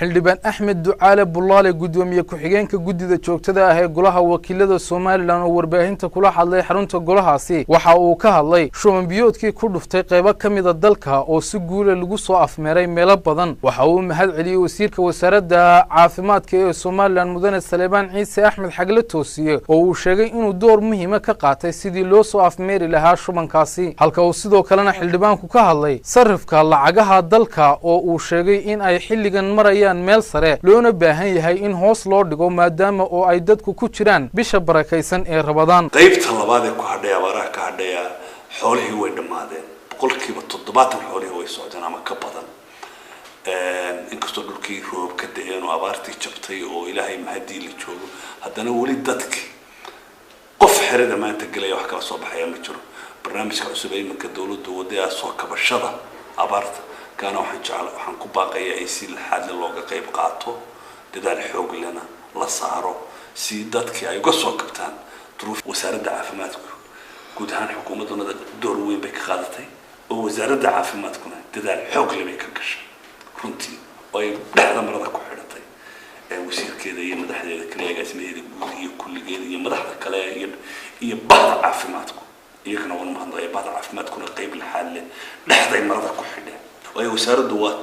xildhibaan Axmed Ducaale Bullaale gudoomiye ku-xigeenka guddida joogtada ah ee golaha wakiilada Soomaaliland oo warbaahinta kula hadlay xarunta golahaasi waxa uu ka hadlay shuban biyoodkii ku dhuftay qaybo kamid ah dalka oo si guul ah lagu soo afmeeray meelo badan waxa uu mahad celiyay wasiirka wasaaradda caafimaadka ee Soomaaliland mudane Saleebaan Ciise Axmed Xagle Toosiye oo uu sheegay inuu door muhiim ah ka qaatay sidii loo soo afmeeri lahaa shubankaasi halka uu sidoo kalena xildhibaanku ka hadlay sarifka lacagaha dalka oo uu sheegay in ay xilligan marayaan meel sare loona baahan yahay in hoos loo dhigo maadaama oo ay dadku ku jiraan bisha barakaysan ee Ramadaan qaybta labaad ee ku hadhay abaaraha ka hadhay xoolihii way dhamaadeen boqolkiiba 70 xoolihii way socdeen ama ka badan inkastoo dhulkii roob ka da'een oo abaartii jabtay oo ilaahay mahadii la joogo haddana wali dadkii qof xirada maanta galay wax kala soo baxaya ma jiro barnaamijka cusub ee iminka dawladdu wadada soo kabashada abaarta كان واحد جعل وحن كباقي يصير الحال اللي قيب قاطو ددال حوق لنا لصارو سيداتك أي قصوا كبتان تروح وزارة عافماتكم كود هان حكومتنا دور وين بك خالتي ووزارة عافماتكم ددال حوق اللي بيككش رنتي وي بعد مرضى كحرتي وسير كذا يمدح ذلك كلاه اسمه هي كل جيل يمدح كلاه هي بعض عافماتكم يكنا ون مهضة بعض عافماتكم قيب الحال لحظة مرضى كحرتي وهي وزارة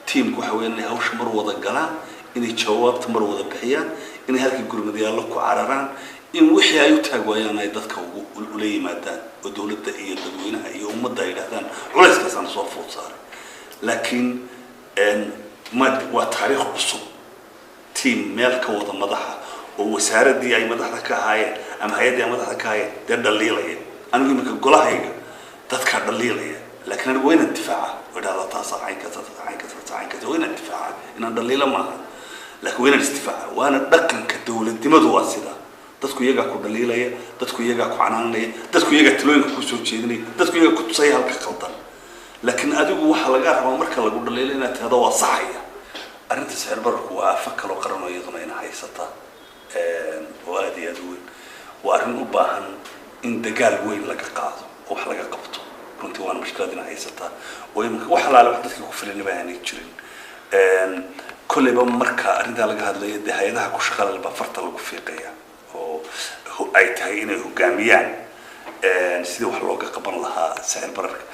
تيم كحوين إنها وش مروضة قلان إني جوابت مروضة بحيان إني هذا الجروب ديالله كعرران إن وحيا يتحقوا أنا يدك ولي مادان ودولة هي تدوينها هي دايرة هذان علاش كسان صوفو صار لكن ما وتاريخ عصب تيم مالك وضع مضحة ووزارة دي أي مضحة كهاي أم هي دي مضحة كهاي ده دليله أنا أقول لك قلها هيك تذكر دليله لكن وين الدفاع؟ وده لا تصح عين كذا وين الدفاع؟ إن الدليل ما لكن وين الاستفاع؟ وأنا دكن كدولة دي ما دواسيدا تذكر يجا كدليل هي تذكر يجا كعنان لي تذكر يجا تلوين كوسو تشيدني تذكر يجا كتسيها الكخلطان لكن أديك وحلقات ما مركل أقول دليل إن هذا وصحية أنت سعر برك وأفكر وقرن ويضنا هنا هاي سطا وهذه أدوين وأرنو باهن إن دجال وين لك قاضي وحلقة قبضه كنت وانا مشكلتنا هيستا ويمكن وحلا على وحدتك كفلني بهاني جيرين كل يوم مركا اريد لغا هادلay hay'adaha ku shaqada laba farta lagu fiiqaya oo ay tahay inay hogaamiyaan sidii wax looga qaban lahaa sicir bararka